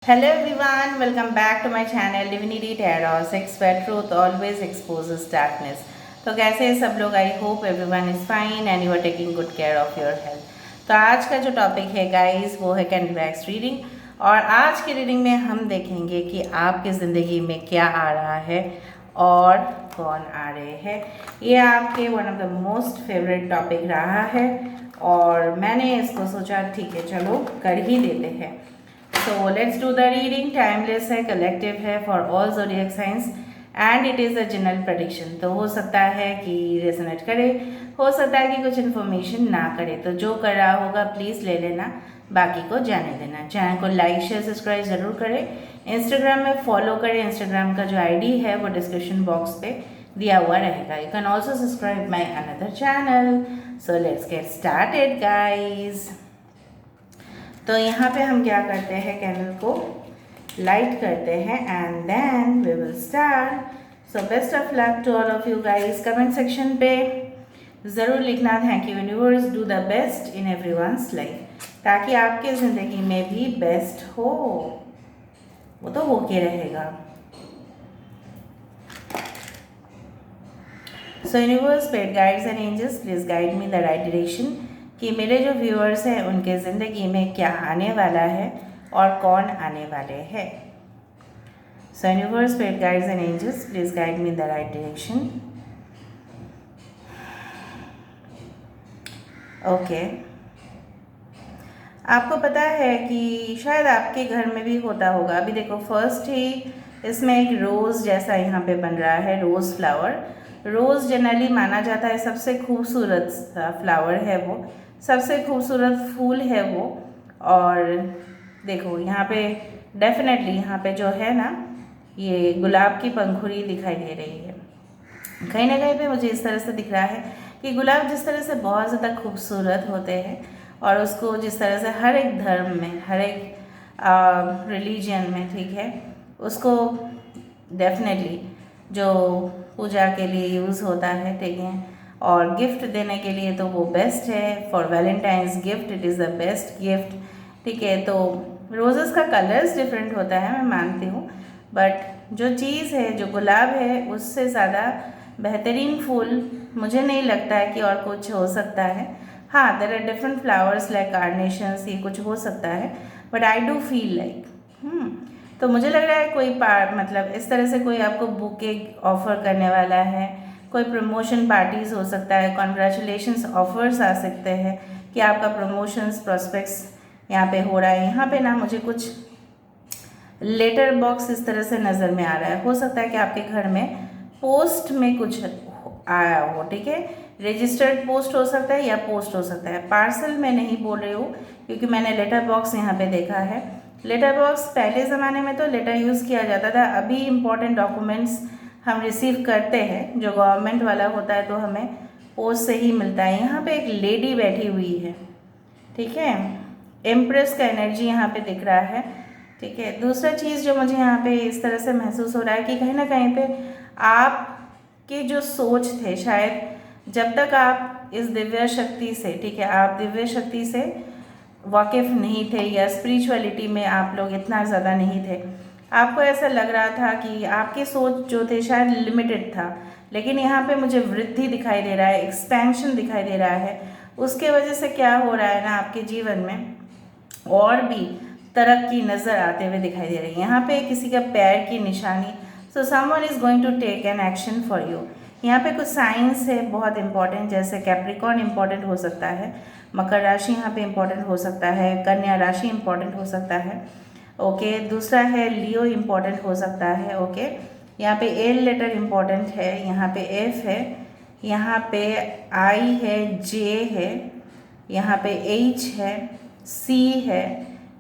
Hello everyone, welcome back to my channel Divinity Tarot 6 where truth always exposes darkness. तो कैसे हैं सब लोग? I hope everyone is fine and you are taking good care of your health. तो आज का जो topic है गाइस वो है कैंडल वैक्स रीडिंग। और आज की रीडिंग में हम देखेंगे कि आपकी ज़िंदगी में क्या आ रहा है और कौन आ रहे हैं। ये आपके one of the most favourite topic रहा है और मैंने इसको सोचा ठीक है चलो कर ही देते हैं। So let's do the reading. Timeless है, collective है for all zodiac signs and it is a general prediction. तो हो सकता है कि रेजोनेट करे, हो सकता है कि कुछ इन्फॉर्मेशन ना करे। तो जो कर रहा होगा प्लीज़ ले लेना, बाकी को जाने देना। चैनल को लाइक शेयर सब्सक्राइब ज़रूर करें। इंस्टाग्राम में फॉलो करें। इंस्टाग्राम का जो आईडी है वो डिस्क्रिप्शन बॉक्स पे दिया हुआ रहेगा। You can also subscribe my another channel. So let's get started guys. तो यहाँ पे हम क्या करते हैं, कैंडल को लाइट करते हैं and then we will start. So best of luck to all of you guys. Comment section पे ज़रूर लिखना thank you universe, do the best in everyone's life, ताकि आपके ज़िंदगी में भी बेस्ट हो। वो तो होके रहेगा। So universe, spirit guides and angels please guide me the right direction कि मेरे जो व्यूअर्स हैं उनके ज़िंदगी में क्या आने वाला है और कौन आने वाले हैं। So universe, spirit guides and angels please guide me the right direction. Okay, आपको पता है कि शायद आपके घर में भी होता होगा। अभी देखो फर्स्ट ही इसमें एक रोज़ जैसा यहाँ पे बन रहा है, रोज़ फ्लावर। रोज़ जनरली माना जाता है सबसे खूबसूरत फ्लावर है, वो सबसे खूबसूरत फूल है वो। और देखो यहाँ पे डेफिनेटली यहाँ पे जो है ना, ये गुलाब की पंखुड़ी दिखाई दे रही है। कहीं ना कहीं पे मुझे इस तरह से दिख रहा है कि गुलाब जिस तरह से बहुत ज़्यादा खूबसूरत होते हैं और उसको जिस तरह से हर एक धर्म में, हर एक रिलीजन में, ठीक है, उसको डेफिनेटली जो पूजा के लिए यूज़ होता है, ठीक है, और गिफ्ट देने के लिए तो वो बेस्ट है। For Valentine's gift it is the best gift, ठीक है। तो रोज़ेस का कलर्स डिफरेंट होता है, मैं मानती हूँ, बट जो चीज़ है, जो गुलाब है, उससे ज़्यादा बेहतरीन फूल मुझे नहीं लगता है कि और कुछ हो सकता है। हाँ, there are different flowers like carnations, ये कुछ हो सकता है, but I do feel like तो मुझे लग रहा है कोई मतलब इस तरह से कोई आपको बुके ऑफ़र करने वाला है, कोई प्रमोशन पार्टीज़ हो सकता है, कॉन्ग्रेचुलेशंस ऑफर्स आ सकते हैं कि आपका प्रमोशंस प्रॉस्पेक्ट्स यहाँ पे हो रहा है। यहाँ पे ना मुझे कुछ लेटर बॉक्स इस तरह से नज़र में आ रहा है। हो सकता है कि आपके घर में पोस्ट में कुछ आया हो, ठीक है, रजिस्टर्ड पोस्ट हो सकता है या पोस्ट हो सकता है। पार्सल मैं नहीं बोल रही हूँ क्योंकि मैंने लेटर बॉक्स यहाँ पे देखा है। लेटर बॉक्स पहले ज़माने में तो लेटर यूज़ किया जाता था, अभी इम्पॉर्टेंट डॉक्यूमेंट्स हम रिसीव करते हैं जो गवर्नमेंट वाला होता है तो हमें पोस्ट से ही मिलता है। यहाँ पे एक लेडी बैठी हुई है, ठीक है, एम्प्रेस का एनर्जी यहाँ पे दिख रहा है, ठीक है। दूसरा चीज़ जो मुझे यहाँ पे इस तरह से महसूस हो रहा है कि कहीं ना कहीं पे आपके जो सोच थे, शायद जब तक आप इस दिव्य शक्ति से, ठीक है, आप दिव्य शक्ति से वाकिफ़ नहीं थे या स्पिरिचुअलिटी में आप लोग इतना ज़्यादा नहीं थे, आपको ऐसा लग रहा था कि आपकी सोच जो थे शायद लिमिटेड था। लेकिन यहाँ पे मुझे वृद्धि दिखाई दे रहा है, एक्सपेंशन दिखाई दे रहा है। उसके वजह से क्या हो रहा है ना, आपके जीवन में और भी तरक्की नज़र आते हुए दिखाई दे रही है। यहाँ पे किसी का पैर की निशानी, so someone is going to take an action for you. यहाँ पे कुछ साइंस है बहुत इंपॉर्टेंट, जैसे कैप्रिकॉर्न इंपॉर्टेंट हो सकता है, मकर राशि यहाँ पे इंपॉर्टेंट हो सकता है, कन्या राशि इंपॉर्टेंट हो सकता है, ओके। दूसरा है लियो इम्पॉर्टेंट हो सकता है, ओके। यहाँ पे एल लेटर इम्पॉर्टेंट है, यहाँ पे एफ है, यहाँ पे आई है, जे है, यहाँ पे एच है, सी है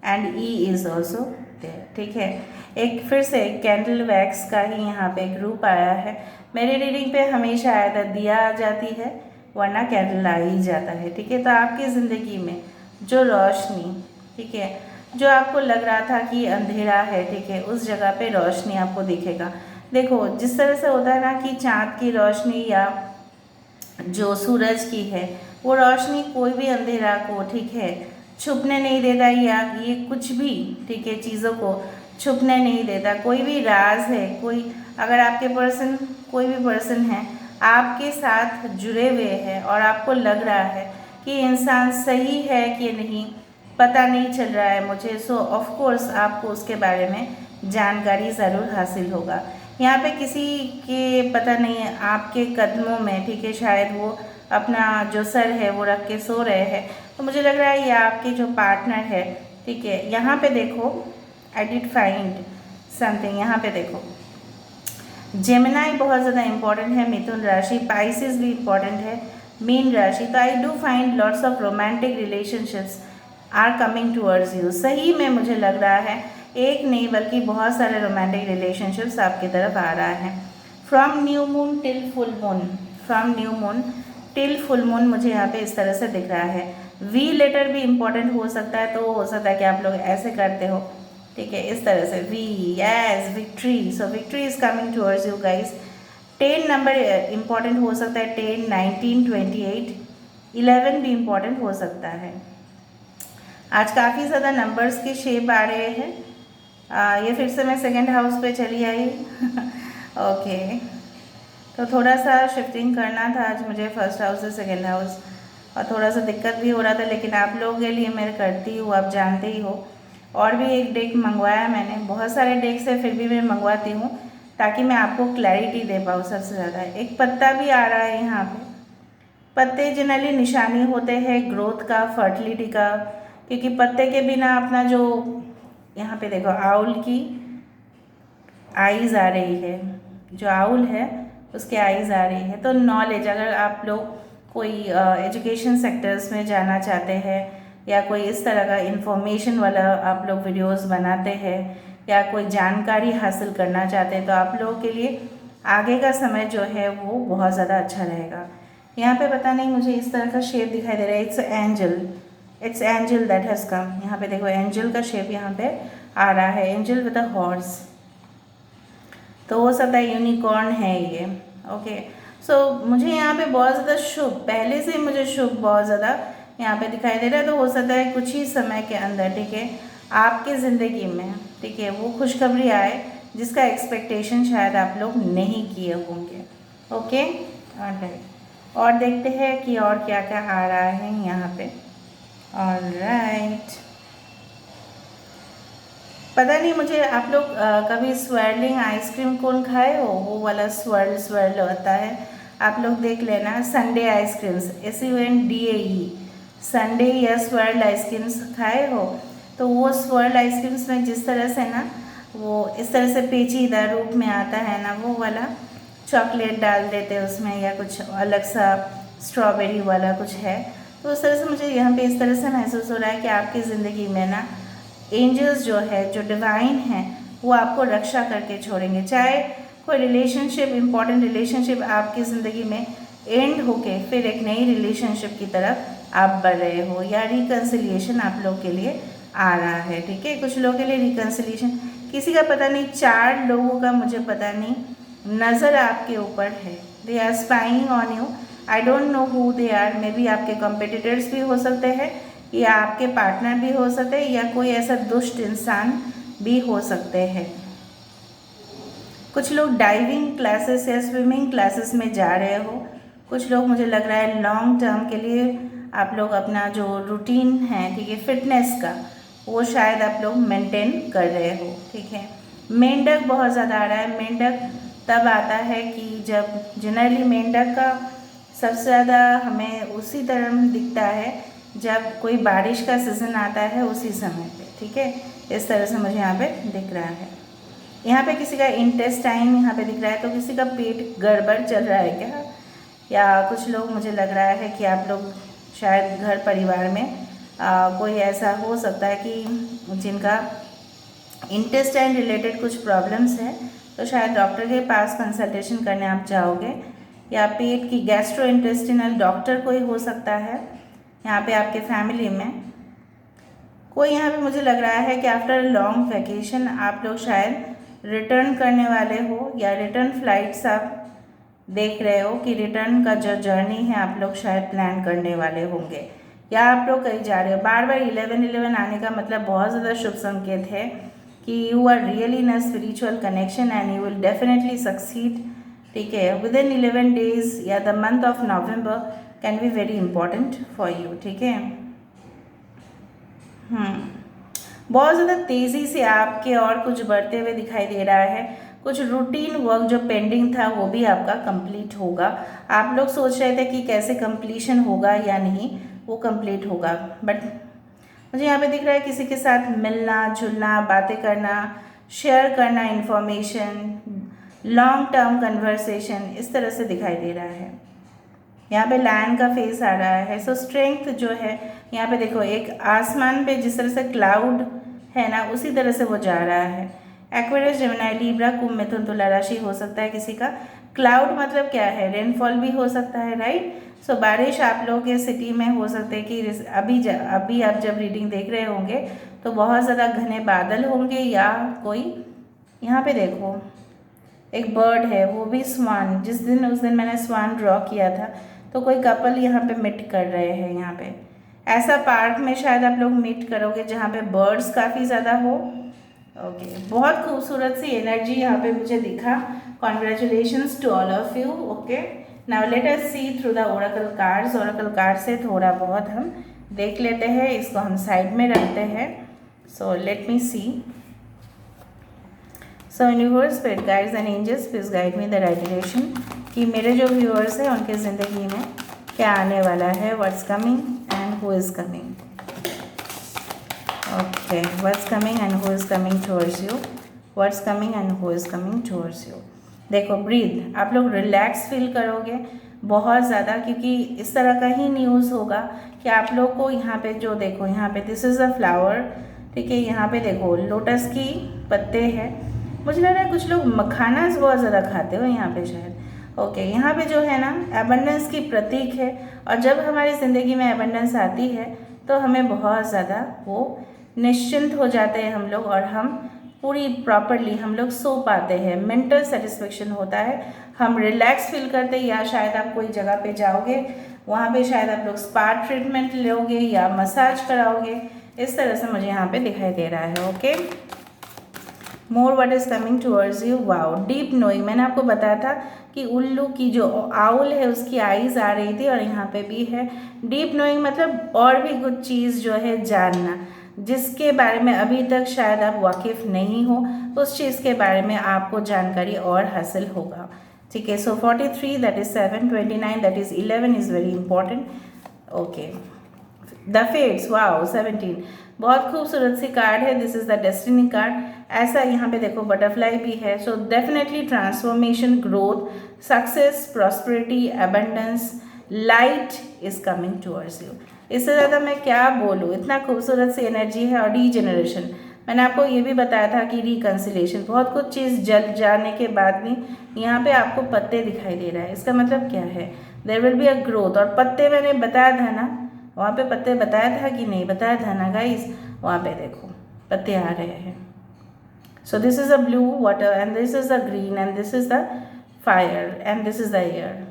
and E is also there, ठीक है। एक फिर से कैंडल वैक्स का ही यहाँ पे ग्रुप आया है। मेरी रीडिंग पे हमेशा आया दिया आ जाती है वरना कैंडल आ ही जाता है, ठीक है। तो आपकी ज़िंदगी में जो रोशनी, ठीक है, जो आपको लग रहा था कि अंधेरा है, ठीक है, उस जगह पे रोशनी आपको दिखेगा। देखो जिस तरह से होता है ना कि चाँद की रोशनी या जो सूरज की है वो रोशनी कोई भी अंधेरा को, ठीक है, छुपने नहीं देता, या ये कुछ भी, ठीक है, चीज़ों को छुपने नहीं देता। कोई भी राज है, कोई अगर आपके पर्सन, कोई भी पर्सन है आपके साथ जुड़े हुए हैं और आपको लग रहा है कि इंसान सही है कि नहीं, पता नहीं चल रहा है मुझे, सो ऑफ कोर्स आपको उसके बारे में जानकारी ज़रूर हासिल होगा। यहाँ पे किसी के पता नहीं है आपके कदमों में, ठीक है, शायद वो अपना जो सर है वो रख के सो रहे हैं। तो मुझे लग रहा है ये आपके जो पार्टनर है, ठीक है, यहाँ पे देखो आई डिड फाइंड समथिंग, यहाँ पे देखो जेमिनाई बहुत ज़्यादा इंपॉर्टेंट है, मिथुन राशि, पाइसिस भी इंपॉर्टेंट है, मीन राशि। तो I do find lots of romantic relationships are coming towards you. सही में मुझे लग रहा है एक नहीं बल्कि बहुत सारे रोमांटिक रिलेशनशिप्स आपकी तरफ आ रहा है। From new moon till full moon, from new moon till full moon मुझे यहाँ पे इस तरह से दिख रहा है। वी लेटर भी इम्पॉर्टेंट हो सकता है, तो हो सकता है कि आप लोग ऐसे करते हो, ठीक है, इस तरह से we edge victory, so victory is coming towards you guys. 10 number important हो सकता है, 10, 19, 28, 11 भी इम्पॉर्टेंट हो सकता है। आज काफ़ी ज़्यादा नंबर्स के शेप आ रहे हैं। ये फिर से मैं सेकेंड हाउस पे चली आई ओके, तो थोड़ा सा शिफ्टिंग करना था आज मुझे फर्स्ट हाउस से सेकेंड हाउस, और थोड़ा सा दिक्कत भी हो रहा था, लेकिन आप लोगों के लिए मैं करती हूँ, आप जानते ही हो। और भी एक डेक मंगवाया मैंने, बहुत सारे डेक्स है फिर भी मैं मंगवाती हूँ ताकि मैं आपको क्लैरिटी दे पाऊँ। सबसे ज़्यादा एक पत्ता भी आ रहा है यहाँ पे। पत्ते जनरली निशानी होते हैं ग्रोथ का, फर्टिलिटी का, क्योंकि पत्ते के बिना अपना जो, यहाँ पे देखो आउल की आईज आ रही है, जो आउल है उसके आईज आ रही है। तो नॉलेज, अगर आप लोग कोई एजुकेशन सेक्टर्स में जाना चाहते हैं या कोई इस तरह का इंफॉर्मेशन वाला आप लोग वीडियोस बनाते हैं या कोई जानकारी हासिल करना चाहते हैं, तो आप लोगों के लिए आगे का समय जो है वो बहुत ज़्यादा अच्छा रहेगा। यहाँ पे पता नहीं मुझे इस तरह का शेप दिखाई दे रहा है, it's angel that has come. यहाँ पे देखो एंजल का शेप यहाँ पे आ रहा है, एंजल विद अ हॉर्स, तो हो सकता है यूनिकॉर्न है ये। ओके, सो मुझे यहाँ पे बहुत ज़्यादा शुभ, पहले से मुझे शुभ बहुत ज़्यादा यहाँ पे दिखाई दे रहा है। तो हो सकता है कुछ ही समय के अंदर, ठीक है, आपकी ज़िंदगी में, ठीक है, वो खुशखबरी आए जिसका एक्सपेक्टेशन शायद आप लोग नहीं किए होंगे। ओके, ऑलराइट, और देखते हैं कि और क्या क्या आ रहा है यहाँ पे। ऑलराइट, पता नहीं मुझे आप लोग कभी स्वर्लिंग आइसक्रीम कौन खाए हो, वो वाला स्वर्ल स्वर्ल होता है, आप लोग देख लेना। संडे आइसक्रीम्स, SUNDAE, संडे या स्वर्ल आइसक्रीम्स खाए हो, तो वो स्वर्ल आइसक्रीम्स में जिस तरह से ना वो इस तरह से पेचीदा रूप में आता है ना, वो वाला चॉकलेट डाल देते हैं उसमें, या कुछ अलग सा स्ट्रॉबेरी वाला कुछ है, तो उस तरह से मुझे यहाँ पे इस तरह से महसूस हो रहा है कि आपकी ज़िंदगी में ना एंजल्स जो है, जो डिवाइन है, वो आपको रक्षा करके छोड़ेंगे। चाहे कोई रिलेशनशिप, इम्पॉर्टेंट रिलेशनशिप आपकी ज़िंदगी में एंड होके फिर एक नई रिलेशनशिप की तरफ आप बढ़ रहे हो, या रिकन्सिलिएशन आप लोग के लिए आ रहा है, ठीक है। कुछ लोगों के लिए रिकन्सिलिएशन, किसी का पता नहीं, 4 लोगों का मुझे पता नहीं नज़र आपके ऊपर है, they are spying on you, I don't know who they are, maybe आपके कॉम्पिटिटर्स भी हो सकते हैं, या आपके पार्टनर भी हो सकते हैं, या कोई ऐसा दुष्ट इंसान भी हो सकते हैं। कुछ लोग डाइविंग क्लासेस या स्विमिंग क्लासेस में जा रहे हो, कुछ लोग मुझे लग रहा है लॉन्ग टर्म के लिए आप लोग अपना जो रूटीन है, ठीक है, फिटनेस का, वो शायद आप लोग मेंटेन कर रहे हो, ठीक है। मेंढक बहुत ज़्यादा आ रहा है। मेंढक तब आता है कि जब जनरली मेंढक का सबसे ज़्यादा हमें उसी तरह दिखता है जब कोई बारिश का सीज़न आता है, उसी समय पे, ठीक है, इस तरह से मुझे यहाँ पे दिख रहा है। यहाँ पे किसी का इंटेस्टाइन यहाँ पे दिख रहा है, तो किसी का पेट गड़बड़ चल रहा है क्या, या कुछ लोग मुझे लग रहा है कि आप लोग शायद घर परिवार में कोई ऐसा हो सकता है कि जिनका इंटेस्टाइन रिलेटेड कुछ प्रॉब्लम्स है, तो शायद डॉक्टर के पास कंसल्टेशन करने आप जाओगे, या पेट की गैस्ट्रोइंटेस्टिनल डॉक्टर कोई हो सकता है यहाँ पे आपके फैमिली में। कोई यहाँ पे मुझे लग रहा है कि आफ्टर लॉन्ग वैकेशन आप लोग शायद रिटर्न करने वाले हो, या रिटर्न फ्लाइट्स आप देख रहे हो कि रिटर्न का जो जर्नी है आप लोग शायद प्लान करने वाले होंगे, या आप लोग कहीं जा रहे हो, बार बार 11 आने का मतलब बहुत ज़्यादा शुभ संकेत है कि you are really in a spiritual connection and you will definitely succeed. ठीक है, विद इन 11 डेज या the month of November can be very important for you. ठीक है, बहुत ज़्यादा तेज़ी से आपके और कुछ बढ़ते हुए दिखाई दे रहा है। कुछ रूटीन वर्क जो पेंडिंग था वो भी आपका कंप्लीट होगा। आप लोग सोच रहे थे कि कैसे कंप्लीशन होगा या नहीं, वो कंप्लीट होगा। बट मुझे यहाँ पे दिख रहा है किसी के साथ मिलना जुलना, बातें करना, शेयर करना इन्फॉर्मेशन, लॉन्ग टर्म कन्वर्सेशन, इस तरह से दिखाई दे रहा है। यहाँ पे लैंड का फेस आ रहा है। सो स्ट्रेंथ जो है यहाँ पे देखो, एक आसमान पे जिस तरह से क्लाउड है ना, उसी तरह से वो जा रहा है। एक्वेरियस, जेमिनी, लिब्रा, कुंभ, मिथुन, तुला राशि हो सकता है किसी का। क्लाउड मतलब क्या है, रेनफॉल भी हो सकता है, राइट। सो बारिश आप लोगों के सिटी में हो सकते हैं कि अभी आप जब रीडिंग देख रहे होंगे तो बहुत ज़्यादा घने बादल होंगे, या कोई यहाँ पे देखो एक बर्ड है, वो भी स्वान। उस दिन मैंने स्वान ड्रॉ किया था, तो कोई कपल यहाँ पे मीट कर रहे हैं। यहाँ पे ऐसा पार्क में शायद आप लोग मीट करोगे जहाँ पे बर्ड्स काफ़ी ज़्यादा हो। ओके, बहुत खूबसूरत सी एनर्जी यहाँ पे मुझे दिखा। Congratulations to all of you. Okay, now let us see through the oracle cards. Oracle card से थोड़ा बहुत हम देख लेते हैं, इसको हम साइड में रखते हैं। So let me see. So universe, spirit guides and angels, please guide me the right direction कि मेरे जो व्यूअर्स हैं उनके ज़िंदगी में क्या आने वाला है। What's coming and who is coming. Okay, what's coming and who is coming towards you. What's coming and who is coming towards you. देखो, ब्रीथ, आप लोग रिलैक्स फील करोगे बहुत ज़्यादा, क्योंकि इस तरह का ही न्यूज़ होगा कि आप लोग को यहाँ पे जो देखो, यहाँ पे दिस इज़ अ फ्लावर। ठीक है, यहाँ पे देखो लोटस की पत्ते हैं। मुझे लग रहा है कुछ लोग मखाना बहुत ज़्यादा खाते हो यहाँ पे शायद। ओके, यहाँ पे जो है ना एबंडेंस की प्रतीक है, और जब हमारी ज़िंदगी में एबंडेंस आती है तो हमें बहुत ज़्यादा वो निश्चिंत हो जाते हैं हम लोग, और हम पूरी प्रॉपरली हम लोग सो पाते हैं। मेंटल सेटिस्फेक्शन होता है, हम रिलैक्स फील करते हैं। या शायद आप कोई जगह पे जाओगे, वहाँ पे शायद आप लोग स्पा ट्रीटमेंट लोगे या मसाज कराओगे, इस तरह से मुझे यहाँ पे दिखाई दे रहा है। Okay, more what is coming towards you. Wow, deep knowing. मैंने आपको बताया था कि उल्लू की जो आउल है उसकी आईज आ रही थी, और यहाँ पे भी है। डीप नोइंग मतलब और भी कुछ चीज़ जो है जानना, जिसके बारे में अभी तक शायद आप वाकिफ़ नहीं हो, उस चीज़ के बारे में आपको जानकारी और हासिल होगा। ठीक है, so 43 that is 7, 29 that is 11 is very important. Okay, the fates, wow 17, बहुत खूबसूरत सी कार्ड है। This is the destiny card. ऐसा यहाँ पे देखो बटरफ्लाई भी है। So definitely transformation, growth, success, prosperity, abundance, light is coming towards you. इससे ज़्यादा मैं क्या बोलूँ, इतना खूबसूरत सी एनर्जी है। और रीजनरेशन, मैंने आपको ये भी बताया था कि रिकन्सिलेशन, बहुत कुछ चीज़ जल जाने के बाद भी यहाँ पे आपको पत्ते दिखाई दे रहा है। इसका मतलब क्या है, there will be a growth. और पत्ते मैंने बताया था ना, वहाँ पे पत्ते बताया था कि नहीं बताया था ना गाइस, वहाँ पे देखो पत्ते आ रहे हैं। So this is a blue water and this is the green and this is the fire and this is the air.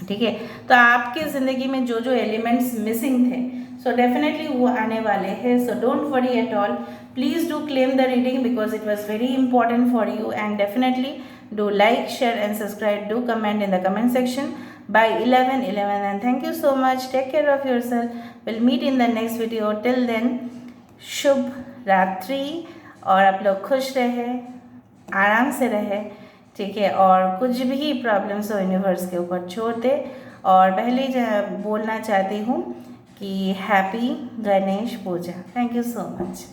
ठीक है, तो आपकी ज़िंदगी में जो जो एलिमेंट्स मिसिंग थे, सो डेफिनेटली वो आने वाले हैं। So don't worry at all, please do claim the reading because it was very important for you, and definitely do like, share and subscribe. Do comment in the comment section by 11/11, and thank you so much. Take care of yourself. We'll meet in the next video. Till then, शुभ रात्रि, और आप लोग खुश रहे, आराम से रहे। ठीक है, और कुछ भी प्रॉब्लम्स हो यूनिवर्स के ऊपर छोड़ दे। और पहले बोलना चाहती हूँ कि happy Ganesh Puja. Thank you so much.